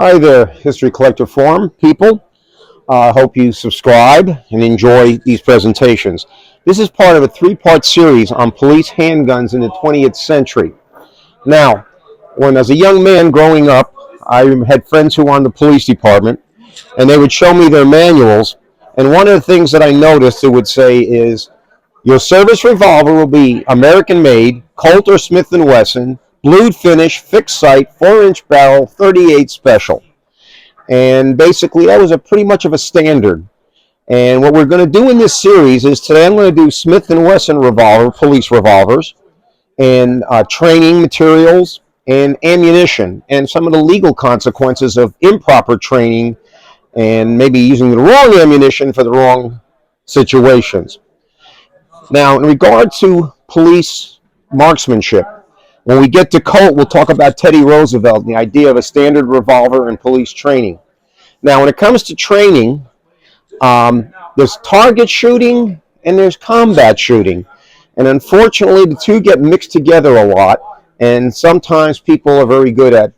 Hi there, History Collector Forum people. I hope you subscribe and enjoy these presentations. This is part of a three-part series on police handguns in the 20th century. Now, when I was a young man growing up, I had friends who were on the police department, and they would show me their manuals. And one of the things that I noticed, it would say is, your service revolver will be American-made, Colt or Smith and Wesson, blued finish, fixed sight, 4-inch barrel, 38 special. And basically, that was pretty much of a standard. And what we're going to do in this series is today I'm going to do Smith and Wesson revolver, police revolvers, and training materials and ammunition, and some of the legal consequences of improper training and maybe using the wrong ammunition for the wrong situations. Now, in regard to police marksmanship, when we get to Colt, we'll talk about Teddy Roosevelt and the idea of a standard revolver in police training. Now, when it comes to training, there's target shooting and there's combat shooting. And unfortunately, the two get mixed together a lot. And sometimes people are very good at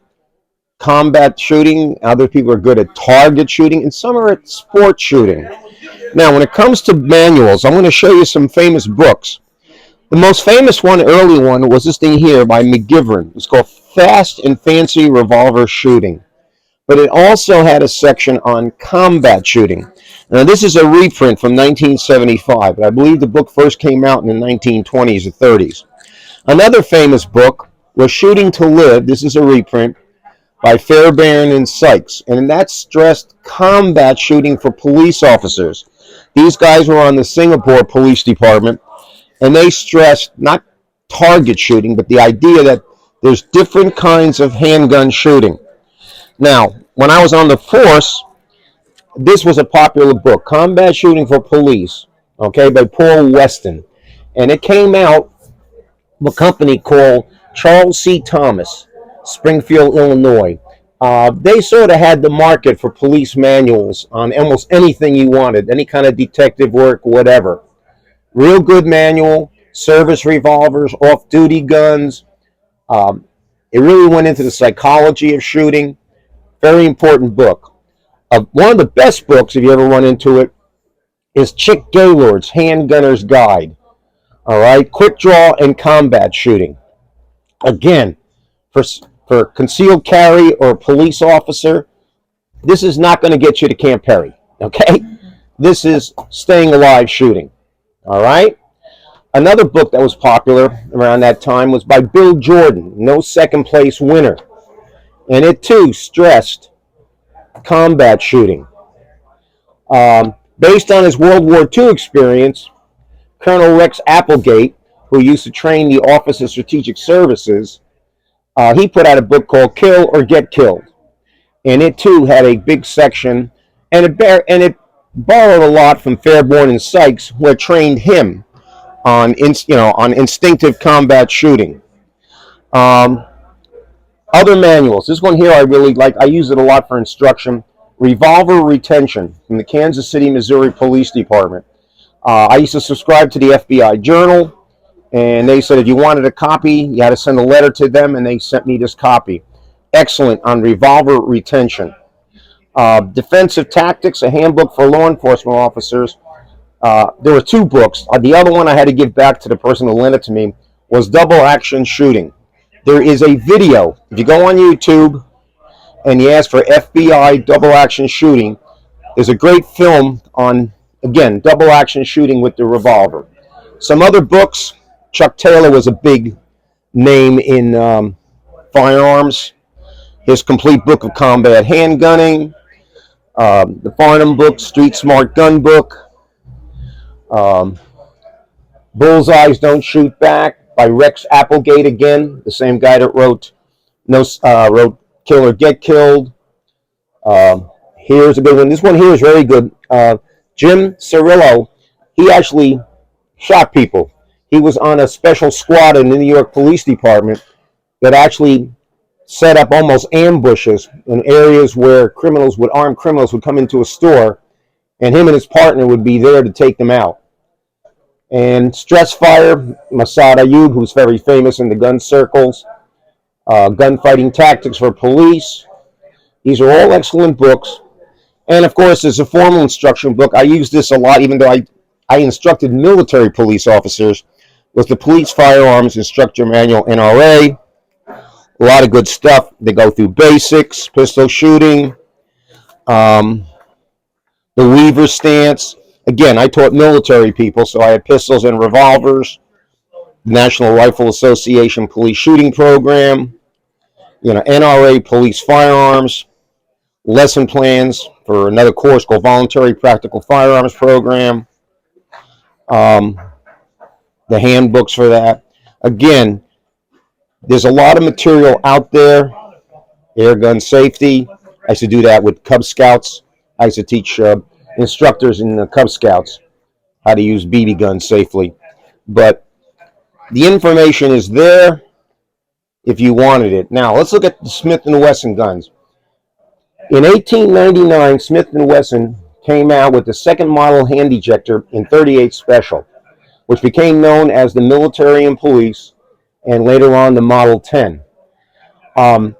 combat shooting, other people are good at target shooting, and some are at sport shooting. Now, when it comes to manuals, I'm going to show you some famous books. The most famous one, early one, was this thing here by McGivern. It's called Fast and Fancy Revolver Shooting. But it also had a section on combat shooting. Now, this is a reprint from 1975, but I believe the book first came out in the 1920s or 30s. Another famous book was Shooting to Live. This is a reprint by Fairbairn and Sykes, and that stressed combat shooting for police officers. These guys were on the Singapore Police Department, and they stressed not target shooting, but the idea that there's different kinds of handgun shooting. Now, when I was on the force, this was a popular book, Combat Shooting for Police, okay, by Paul Weston. And it came out of a company called Charles C. Thomas, Springfield, Illinois. They sort of had the market for police manuals on almost anything you wanted, any kind of detective work, whatever. Real good manual, service revolvers, off-duty guns. It really went into the psychology of shooting. Very important book. One of the best books, if you ever run into it, is Chick Gaylord's Handgunner's Guide. All right, quick draw and combat shooting. Again, for concealed carry or a police officer, this is not going to get you to Camp Perry. Okay, this is staying alive shooting. All right. Another book that was popular around that time was by Bill Jordan, No Second Place Winner. And it too stressed combat shooting. Based on his World War II experience, Colonel Rex Applegate, who used to train the Office of Strategic Services, he put out a book called Kill or Get Killed. And it too had a big section, and it borrowed a lot from Fairbairn and Sykes, who had trained him on instinctive combat shooting. Other manuals. This one here I really like. I use it a lot for instruction. Revolver Retention from the Kansas City, Missouri Police Department. I used to subscribe to the FBI Journal, and they said if you wanted a copy, you had to send a letter to them, and they sent me this copy. Excellent on revolver retention. Defensive Tactics, a handbook for law enforcement officers. There were two books. The other one I had to give back to the person who lent it to me was Double Action Shooting. There is a video. If you go on YouTube and you ask for FBI Double Action Shooting, there's a great film on, again, double action shooting with the revolver. Some other books, Chuck Taylor was a big name in firearms. His complete book of combat handgunning. The Farnham book, Street Smart Gun Book. Bullseyes Don't Shoot Back by Rex Applegate, again, the same guy that wrote Kill or Get Killed. Here's a good one. This one here is very good. Jim Cirillo, he actually shot people. He was on a special squad in the New York Police Department that actually set up almost ambushes in areas where armed criminals would come into a store, and him and his partner would be there to take them out. And Stress Fire, Massad Ayub, who's very famous in the gun circles. Gunfighting Tactics for Police. These are all excellent books. And of course, there's a formal instruction book. I use this a lot, even though I instructed military police officers, with the Police Firearms Instructor Manual, NRA. A lot of good stuff. They go through basics, pistol shooting, the Weaver stance. Again, I taught military people, so I had pistols and revolvers, National Rifle Association Police Shooting Program, NRA Police Firearms, lesson plans for another course called Voluntary Practical Firearms Program, the handbooks for that. Again, there's a lot of material out there. Air gun safety. I used to do that with Cub Scouts. I used to teach instructors in the Cub Scouts how to use BB guns safely. But the information is there if you wanted it. Now, let's look at the Smith and Wesson guns. In 1899, Smith and Wesson came out with the second model hand ejector in .38 Special, which became known as the Military and Police, and later on the Model 10. The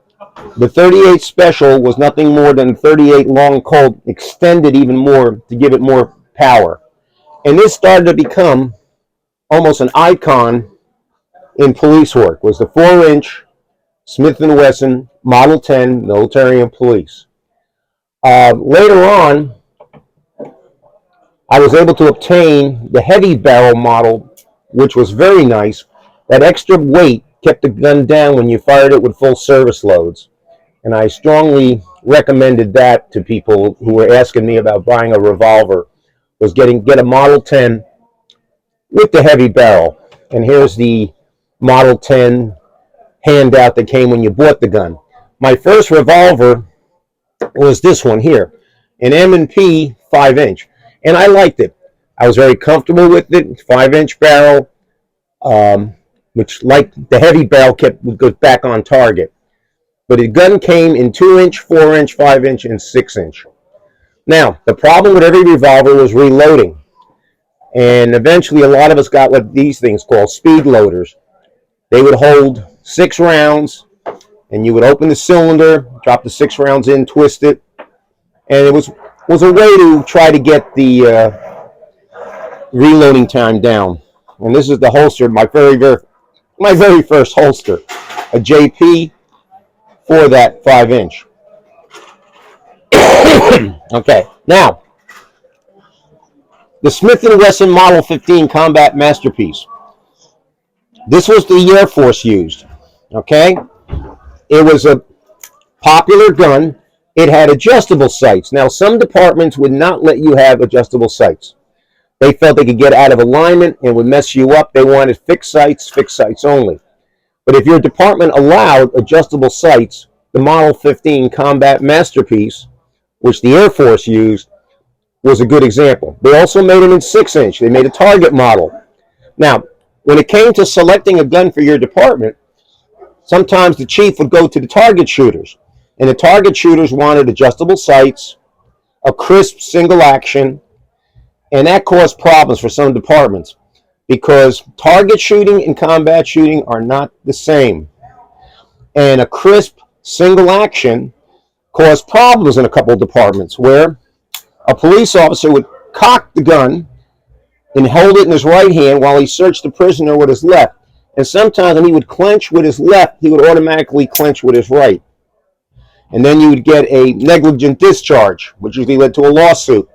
.38 Special was nothing more than 38 long Colt extended even more to give it more power. And this started to become almost an icon in police work, was the 4-inch Smith and Wesson Model 10 Military and Police. Later on, I was able to obtain the heavy barrel model, which was very nice. That extra weight kept the gun down when you fired it with full service loads. And I strongly recommended that to people who were asking me about buying a revolver, was get a Model 10 with the heavy barrel. And here's the Model 10 handout that came when you bought the gun. My first revolver was this one here, an M&P 5-inch. And I liked it. I was very comfortable with it. 5-inch barrel, which, like the heavy barrel, would go back on target. But the gun came in 2-inch, 4-inch, 5-inch, and 6-inch. Now, the problem with every revolver was reloading. And eventually, a lot of us got what these things called speed loaders. They would hold 6 rounds, and you would open the cylinder, drop the 6 rounds in, twist it, and it was a way to try to get the reloading time down. And this is the holster, my very first holster, a JP for that 5-inch. Okay, now the Smith and Wesson Model 15 Combat Masterpiece. This was the Air Force used. Okay, it was a popular gun. It had adjustable sights. Now, some departments would not let you have adjustable sights. They felt they could get out of alignment and would mess you up. They wanted fixed sights only. But if your department allowed adjustable sights, the Model 15 Combat Masterpiece, which the Air Force used, was a good example. They also made them in 6-inch. They made a target model. Now, when it came to selecting a gun for your department, sometimes the chief would go to the target shooters. And the target shooters wanted adjustable sights, a crisp single action, and that caused problems for some departments because target shooting and combat shooting are not the same. And a crisp single action caused problems in a couple of departments where a police officer would cock the gun and hold it in his right hand while he searched the prisoner with his left. And sometimes when he would clench with his left, he would automatically clench with his right. And then you would get a negligent discharge, which usually led to a lawsuit.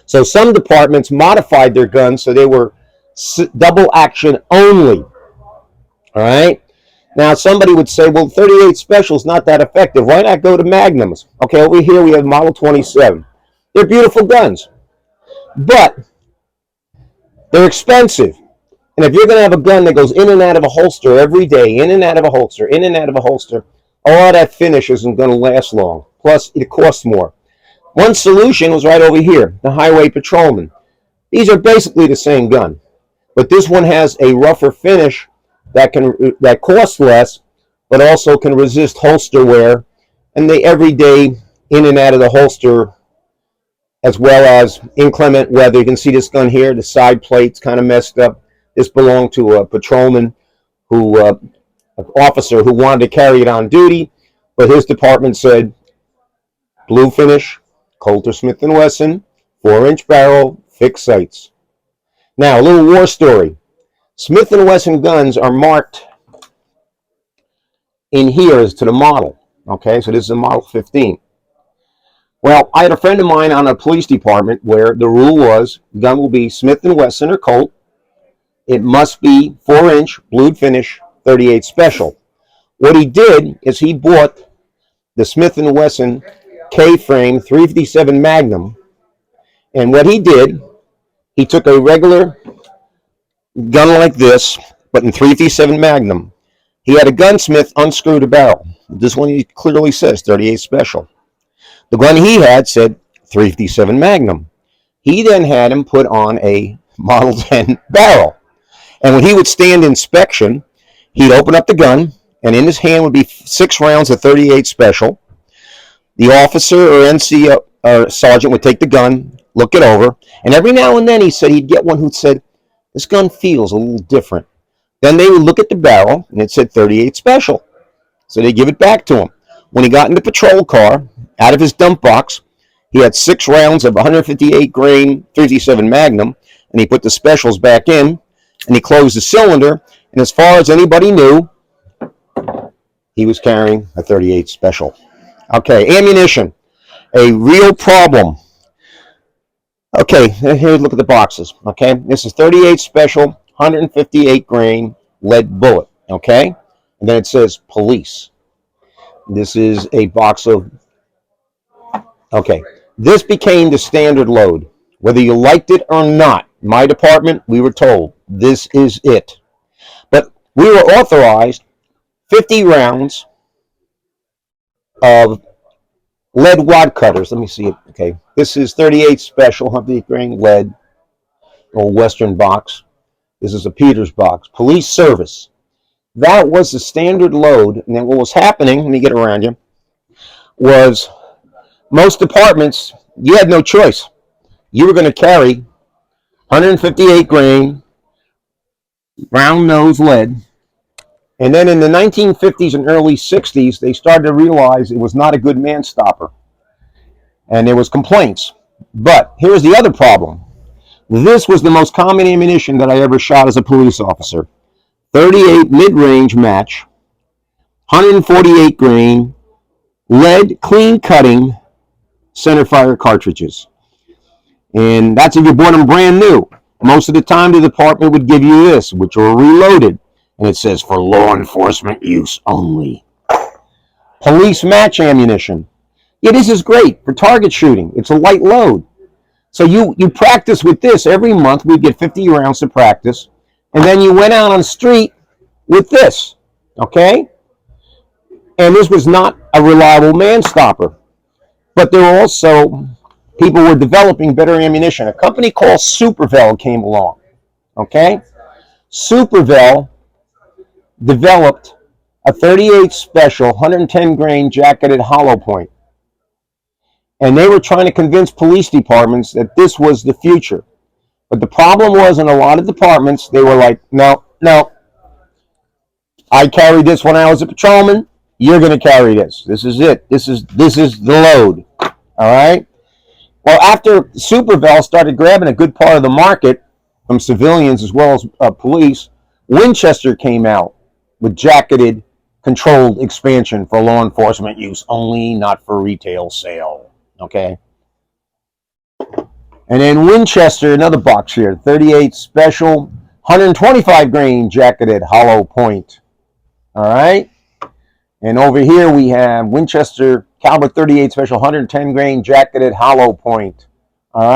So some departments modified their guns so they were double action only. All right? Now, somebody would say, well, 38 Special is not that effective. Why not go to Magnums? Okay, over here we have Model 27. They're beautiful guns. But they're expensive. And if you're going to have a gun that goes in and out of a holster every day, in and out of a holster, in and out of a holster, all that finish isn't going to last long. Plus, it costs more. One solution was right over here, the Highway Patrolman. These are basically the same gun. But this one has a rougher finish that costs less, but also can resist holster wear. And they every day in and out of the holster, as well as inclement weather. You can see this gun here, the side plate's kind of messed up. This belonged to a patrolman an officer who wanted to carry it on duty, But his department said blue finish, Colt or Smith and Wesson, 4-inch barrel, fixed sights. Now, a little war story. Smith and Wesson guns are marked in here as to the model. Okay, so this is a Model 15. Well, I had a friend of mine on a police department where the rule was gun will be Smith and Wesson or Colt. It must be 4-inch, blued finish, 38 special. What he did is he bought the Smith and Wesson K-frame 357 Magnum, and what he did, he took a regular gun like this, but in 357 Magnum. He had a gunsmith unscrew the barrel. This one he clearly says 38 special. The gun he had said 357 Magnum. He then had him put on a Model 10 barrel. And when he would stand inspection, he'd open up the gun, and in his hand would be 6 rounds of 38 special. The officer or NC or sergeant would take the gun, look it over, and every now and then he said he'd get one who said, this gun feels a little different. Then they would look at the barrel, and it said 38 special. So they give it back to him. When he got in the patrol car, out of his dump box, he had 6 rounds of 158 grain 357 Magnum, and he put the specials back in, and he closed the cylinder, and as far as anybody knew, he was carrying a 38 special. Okay, ammunition, a real problem. Okay, here, look at the boxes. Okay, this is 38 special, 158 grain lead bullet. Okay, and then it says police. This is a box of. Okay, this became the standard load, whether you liked it or not. My department, we were told this is it, but we were authorized 50 rounds of lead wad cutters. Let me see it. Okay, this is 38 special 100 grain lead, old Western box. This is a Peters box. Police service. That was the standard load. And then what was happening, let me get around you, was most departments, you had no choice. You were going to carry 158 grain round nose lead. And then in the 1950s and early 60s, they started to realize it was not a good man stopper. And there was complaints. But here's the other problem. This was the most common ammunition that I ever shot as a police officer. 38 mid-range match, 148 grain, lead clean cutting centerfire cartridges. And that's if you bought them brand new. Most of the time the department would give you this, which were reloaded. And it says for law enforcement use only. Police match ammunition. Yeah, this is great for target shooting. It's a light load. So you practice with this. Every month we'd get 50 rounds to practice. And then you went out on the street with this. Okay? And this was not a reliable man stopper. But there were also, people were developing better ammunition. A company called Supervel came along. Okay? Supervel developed a 38 special 110 grain jacketed hollow point. And they were trying to convince police departments that this was the future. But the problem was in a lot of departments, they were like, no, I carried this when I was a patrolman. You're going to carry this. This is it. This is the load. All right? Well, after Supervel started grabbing a good part of the market from civilians as well as police, Winchester came out with jacketed, controlled expansion for law enforcement use only, not for retail sale. Okay? And then Winchester, another box here, 38 special, 125 grain jacketed hollow point. All right? And over here we have Winchester caliber 38 special, 110 grain jacketed hollow point. All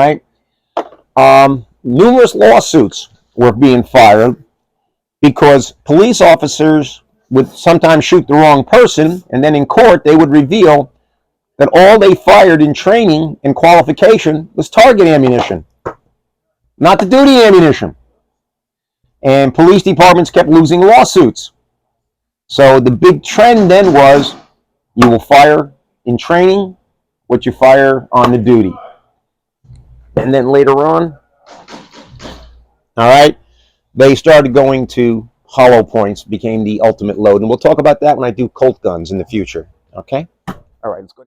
right? Numerous lawsuits were being filed because police officers would sometimes shoot the wrong person, and then in court they would reveal that all they fired in training and qualification was target ammunition, not the duty ammunition. And police departments kept losing lawsuits. So the big trend then was you will fire in training what you fire on the duty. And then later on, all right, they started going to hollow points, became the ultimate load. And we'll talk about that when I do Colt guns in the future. Okay? All right, let's go.